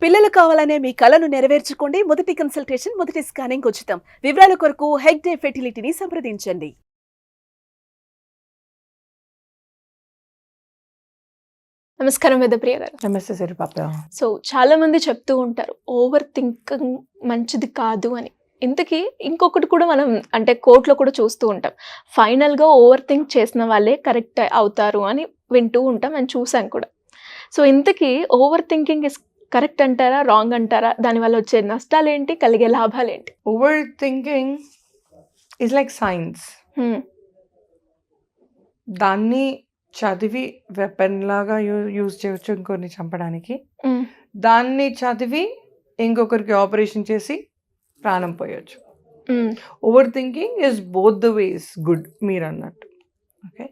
పిల్లలు కావాలనే మీ కలను నెరవేర్చుకోండి. మొదటి కన్సల్టేషన్, మొదటి స్కానింగ్ ఉచితం. వివరాల కొరకు హెగ్డే ఫెర్టిలిటీని సంప్రదించండి. నమస్కారం వేదప్రియ గారు. నమస్తే సరి పాప. సో చాలా మంది చెప్తూ ఉంటారు ఓవర్ థింకింగ్ మంచిది కాదు అని. ఇంతకీ ఇంకొకటి కూడా మనం అంటే కోర్టులో కూడా చూస్తూ ఉంటాం, ఫైనల్గా ఓవర్ థింక్ చేసిన వాళ్ళే కరెక్ట్ అవుతారు అని వింటూ ఉంటాం అని చూసాం కూడా. సో ఇంతకీ ఓవర్ థింకింగ్ ఇస్ కరెక్ట్ అంటారా, రాంగ్ అంటారా? దానివల్ల వచ్చే నష్టాలు ఏంటి, కలిగే లాభాలు ఏంటి? Over thinking is like science. దాన్ని చదివి వెపన్ లాగా యూజ్ చేయొచ్చు ఇంకొన్ని చంపడానికి. దాన్ని చదివి ఇంకొకరికి ఆపరేషన్ చేసి ప్రాణం పోయొచ్చు. Over thinking is both the ways good మీరు అన్నట్టు. Okay,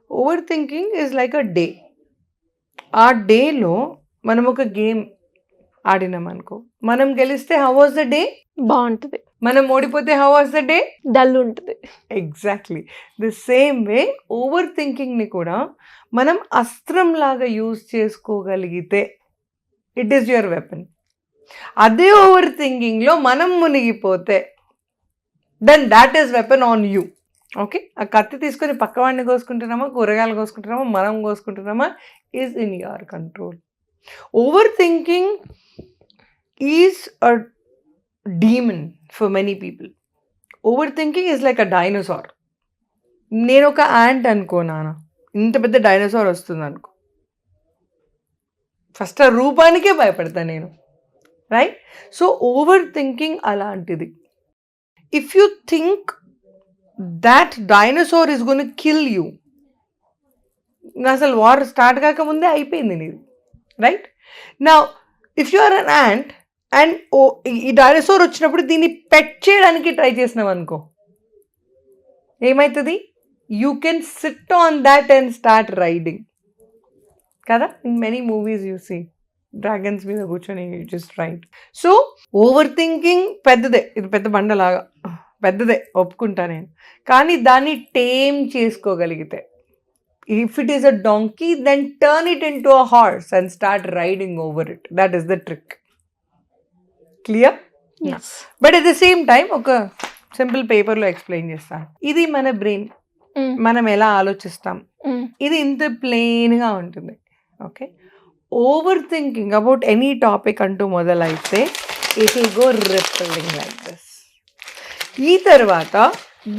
over thinking is like a day. ఆ డేలో మనం ఒక గేమ్ ఆడినామనుకో, మనం గెలిస్తే హౌ వాజ్ ద డే, బాగుంటుంది. మనం ఓడిపోతే how was the day, dull ఉంటుంది. Exactly the same way over థింకింగ్ని కూడా మనం అస్త్రం లాగా యూజ్ చేసుకోగలిగితే ఇట్ ఈస్ యువర్ వెపన్. అదే ఓవర్ థింకింగ్లో మనం మునిగిపోతే then that is weapon on you. Okay, ఆ కత్తి తీసుకొని పక్కవాడిని కోసుకుంటున్నామా, కూరగాయలు కోసుకుంటున్నామా, మనం కోసుకుంటున్నామా, is in your control. Over thinking is a demon for many people. Over thinking is like a dinosaur. నేను ఒక యాంట్ అనుకో నాన్న, ఇంత పెద్ద డైనోసార్ వస్తుంది అనుకో, ఫస్ట్ ఆ రూపానికే భయపడతాను నేను, రైట్? సో ఓవర్ థింకింగ్ అలాంటిది. If you think that dinosaur is gone kill you, అసలు వార్ స్టార్ట్ కాకముందే అయిపోయింది నీది, రైట్? నా if you are an ant and ఈ డైనోసార్ వచ్చినప్పుడు దీన్ని పెట్ చేయడానికి ట్రై చేసినావు అనుకో, ఏమవుతుంది? You can sit on that and start riding కదా. In many movies you see dragons మీద కూర్చొని just ride. So over thinking పెద్దదే, ఇది పెద్ద బండలాగా పెద్దదే ఒప్పుకుంటా నేను. కానీ దాన్ని టేమ్ చేసుకోగలిగితే, if it is a donkey, then turn it into a horse and start riding over it. That is the trick. Clear? Yes. But at the same time, ఒక సింపుల్ పేపర్లో ఎక్స్ప్లెయిన్ చేస్తాను. ఇది మన బ్రెయిన్, మనం ఎలా ఆలోచిస్తాం, ఇది ఇంత ప్లెయిన్గా ఉంటుంది. Okay, over thinking about any topic అంటూ మొదలైతే it will go rippling like this. ఈ తర్వాత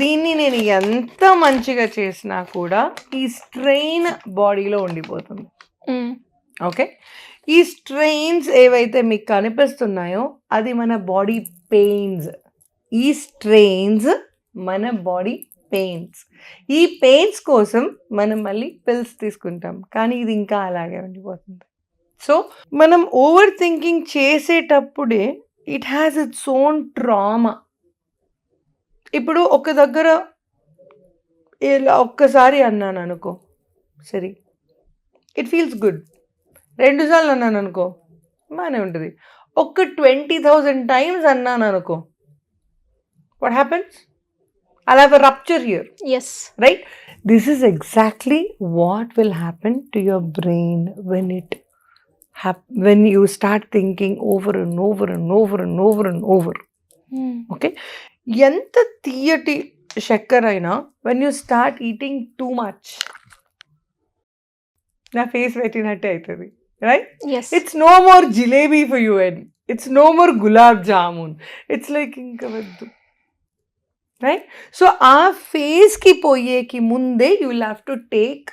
దీన్ని నేను ఎంత మంచిగా చేసినా కూడా ఈ స్ట్రెయిన్ బాడీలో ఉండిపోతుంది. ఓకే, ఈ స్ట్రెయిన్స్ ఏవైతే మీకు కనిపిస్తున్నాయో అది మన బాడీ పెయిన్స్. ఈ స్ట్రెయిన్స్ మన బాడీ పెయిన్స్. ఈ పెయిన్స్ కోసం మనం మళ్ళీ పిల్స్ తీసుకుంటాం, కానీ ఇది ఇంకా అలాగే ఉండిపోతుంది. సో మనం ఓవర్ థింకింగ్ చేసేటప్పుడే it has its own trauma. ఇప్పుడు ఒక దగ్గర ఇలా ఒక్కసారి అన్నాను అనుకో, సరే ఇట్ ఫీల్స్ గుడ్. 2 సార్లు అన్నాను అనుకో, బాగానే ఉంటుంది. 20,000 టైమ్స్ అన్నాను అనుకో, what happens? I'll have a rapture here, yes, right? This is exactly what will happen to your brain when you start thinking over and over and over and over and over. Okay, ఎంత తీయటి చక్కెర అయినా when you start eating too much, నా face పెట్టినట్టే అవుతుంది, right? It's no more jalebi for you and it's no more gulab jamun. It's like ఇంకా వద్దు, right? So ఆ ఫేస్కి పోయేకి ముందే you will have to take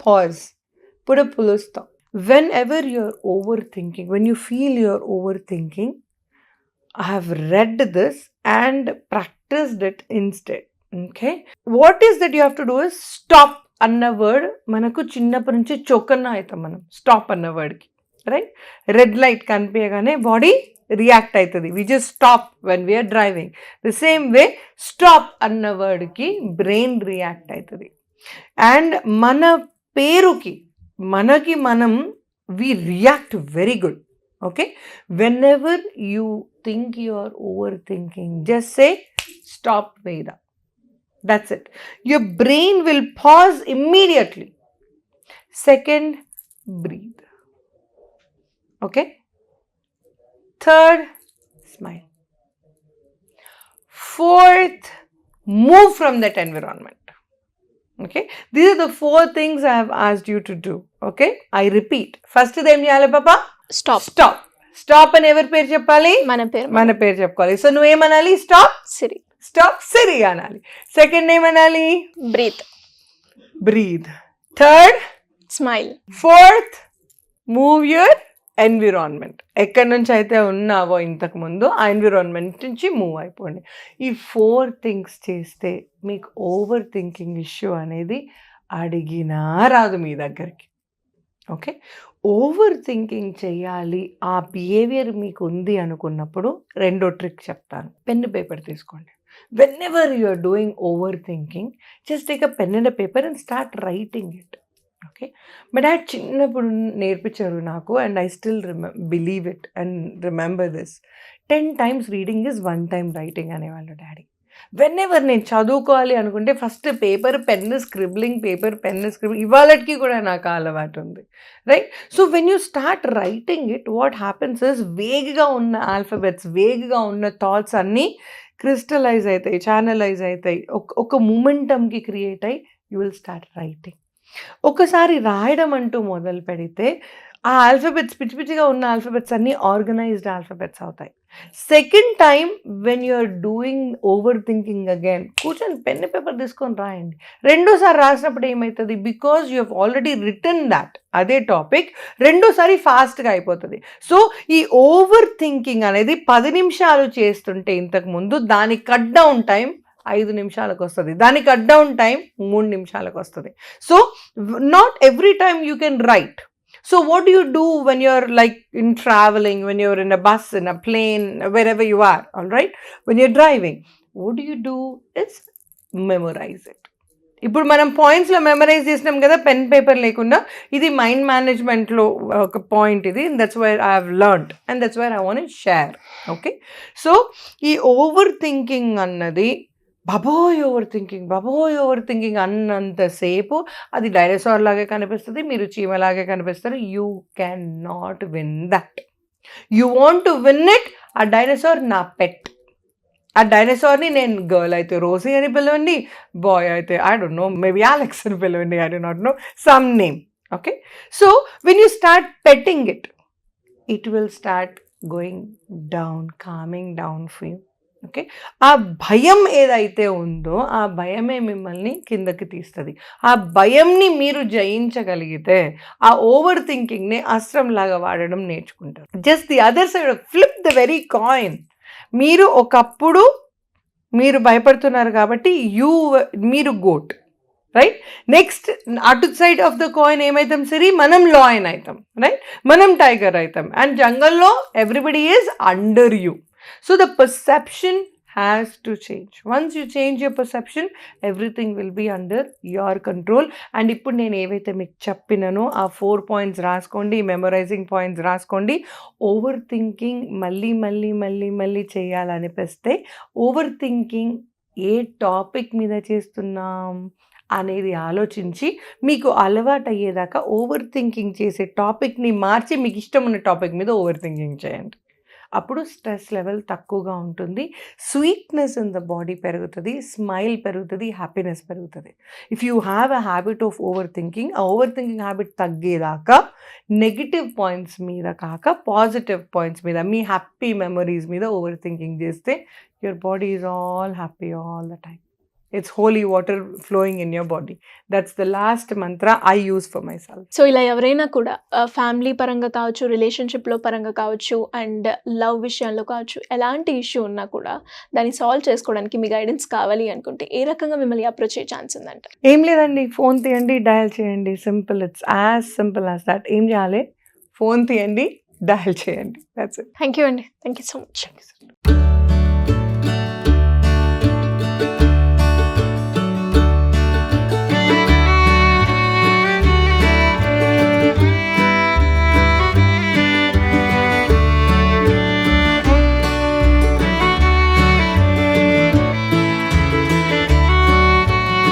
pause, put a full stop. Whenever you're overthinking, when you feel you're overthinking, I have read this and practiced it instead. Okay, what is that you have to do is stop అన్న word మనకు చిన్నప్పటి నుంచి చొక్కన్న అవుతాం మనం stop అన్న వర్డ్కి, right? Red light కనిపించగానే బాడీ రియాక్ట్ అవుతుంది. We just stop when we are driving. The same way stop అన్న వర్డ్కి బ్రెయిన్ రియాక్ట్ అవుతుంది. అండ్ మన పేరుకి మనకి మనం we react very good. Okay, whenever you think you are overthinking, just say stop, Veda. That's it. Your brain will pause immediately. Second, breathe. Okay? Third, smile. Fourth, move from that environment. Okay? These are the 4 things I have asked you to do. Okay? I repeat. First, ఏం చేయాలి పాపా? Stop. Stop. Stop అని ఎవరి పేరు చెప్పాలి? మన పేరు చెప్పుకోవాలి. సో నువ్వేమనాలి? Stop Siri. స్టాప్ సిరి అనాలి. సెకండ్ ఏమనాలి? Breathe. Third, smile. Fourth, move your environment. ఎక్కడి నుంచి అయితే ఉన్నావో ఇంతకు ముందు ఆ ఎన్విరాన్మెంట్ నుంచి మూవ్ అయిపోండి. ఈ 4 థింగ్స్ చేస్తే మీకు ఓవర్ థింకింగ్ ఇష్యూ అనేది అడిగినా రాదు మీ దగ్గరికి. ఓకే? ఓవర్ థింకింగ్ చేయాలి, ఆ బిహేవియర్ మీకు ఉంది అనుకున్నప్పుడు 2వ ట్రిక్ చెప్తాను. పెన్ పేపర్ తీసుకోండి. whenever you are doing overthinking, just take a pen and a paper and start writing it. Okay? My dad చిన్నప్పుడు నేర్పించారు నాకు, and I still believe it and remember this. 10 times reading is 1 time writing అనేవాళ్ళు daddy. Whenever నేను చదువుకోవాలి అనుకుంటే first paper pen scribbling, paper pen scribbling, ఇవాళకి కూడా నాకు అలవాటు ఉంది. Right? So when you start writing it, what happens is వేగ్గా ఉన్న ఆల్ఫాబెట్స్, వేగ్గా ఉన్న థాట్స్ అన్నీ క్రిస్టలైజ్ అవుతాయి, ఛానలైజ్ అవుతాయి, ఒక మూమెంటమ్కి క్రియేట్ అయ్యి యూ విల్ స్టార్ట్ రైటింగ్. ఒకసారి రాయడం అంటూ మొదలు పెడితే ఆ ఆల్ఫాబెట్స్, పిచ్చి పిచ్చిగా ఉన్న ఆల్ఫాబెట్స్ అన్నీ ఆర్గనైజ్డ్ ఆల్ఫాబెట్స్ అవుతాయి. Second time when you are doing over thinking again, కూర్చొని పెన్ పేపర్ తీసుకొని రాయండి. రెండోసారి రాసినప్పుడు ఏమవుతుంది? Because you have already written that, అదే టాపిక్ రెండోసారి ఫాస్ట్గా అయిపోతుంది. సో ఈ ఓవర్ థింకింగ్ అనేది 10 నిమిషాలు చేస్తుంటే ఇంతకుముందు దాని కట్ డౌన్ టైం 5 నిమిషాలకు వస్తుంది, దాని కట్ డౌన్ టైం 3 నిమిషాలకు వస్తుంది. So not every time you can write. So what do you do when you're like in traveling, when you're in a bus, in a plane, wherever you are, all right? When you're driving, what do you do is memorize it. ఇప్పుడు మనం పాయింట్స్లో memorise చేసినాం కదా pen paper లేకుండా. ఇది mind మేనేజ్మెంట్లో ఒక point ఇది. That's wire I have learned and that's wire I want to share. Okay? So ఈ ఓవర్ థింకింగ్ అన్నది బాబోయ్ ఓవర్ థింకింగ్ అన్నంతసేపు అది డైనోసార్ లాగే కనిపిస్తుంది, మీరు చీమలాగే కనిపిస్తారు. You can not win that. You want to win it. ఆ డైనోసార్ నా పెట్. ఆ డైనోసార్ని నేను గర్ల్ అయితే రోసీ అని పిలవండి, బాయ్ అయితే I don't know, maybe Alex అని పిలవండి, I do not know, some name. Okay? So when you start petting it, it will start going down, coming down for you. Okay? ఆ భయం ఏదైతే ఉందో ఆ భయమే మిమ్మల్ని కిందకి తీస్తుంది. ఆ భయంని మీరు జయించగలిగితే ఆ ఓవర్ థింకింగ్ని అస్త్రంలాగా వాడడం నేర్చుకుంటారు. Just the other side, flip the very coin. మీరు ఒకప్పుడు మీరు భయపడుతున్నారు కాబట్టి మీరు గోట్, రైట్? నెక్స్ట్ అటు సైడ్ ఆఫ్ ద కాయిన్ ఏమవుతాం సిరి? మనం లాయన్ అవుతాం, రైట్? మనం టైగర్ అవుతాం. అండ్ జంగల్లో everybody is under you. So the perception has to change. Once you change your perception, everything will be under your control. And ఇప్పుడు నేను ఏవైతే మీకు చెప్పినానో ఆ 4 పాయింట్స్ రాసుకోండి, మెమరైజింగ్ పాయింట్స్ రాసుకోండి. ఓవర్ థింకింగ్ మళ్ళీ చేయాలనిపిస్తే, ఓవర్ థింకింగ్ ఏ టాపిక్ మీద చేస్తున్నాం అనేది ఆలోచించి మీకు అలవాటు అయ్యేదాకా ఓవర్ థింకింగ్ చేసే టాపిక్ని మార్చి మీకు ఇష్టం ఉన్న టాపిక్ మీద ఓవర్ థింకింగ్ చేయండి. అప్పుడు స్ట్రెస్ లెవెల్ తక్కువగా ఉంటుంది, స్వీట్నెస్ ఇన్ ద బాడీ పెరుగుతుంది, స్మైల్ పెరుగుతుంది, హ్యాపీనెస్ పెరుగుతుంది. If you have a habit of over thinking, ఆ ఓవర్ థింకింగ్ హ్యాబిట్ తగ్గేదాకా నెగిటివ్ పాయింట్స్ మీద కాక పాజిటివ్ పాయింట్స్ మీద, మీ హ్యాపీ మెమరీస్ మీద ఓవర్ థింకింగ్ చేస్తే your body is all happy all the time. It's holy water flowing in your body. That's the last mantra I use for myself. So ఇలా ఎవరైనా కూడా family పరంగా కావచ్చు, రిలేషన్షిప్లో పరంగా కావచ్చు, అండ్ లవ్ విషయంలో కావచ్చు, ఎలాంటి ఇష్యూ ఉన్నా కూడా దాన్ని సాల్వ్ చేసుకోవడానికి మీ గైడెన్స్ కావాలి అనుకుంటే ఏ రకంగా మిమ్మల్ని అప్రోచ్ అయ్యే ఛాన్స్ ఉందంట? ఏం లేదండి, ఫోన్ తీయండి, డయల్ చేయండి. Simple, it's as simple as that. ఏం చేయాలి? ఫోన్ తీయండి, డయల్ చేయండి. That's it. థ్యాంక్ యూ అండి. Thank you so much.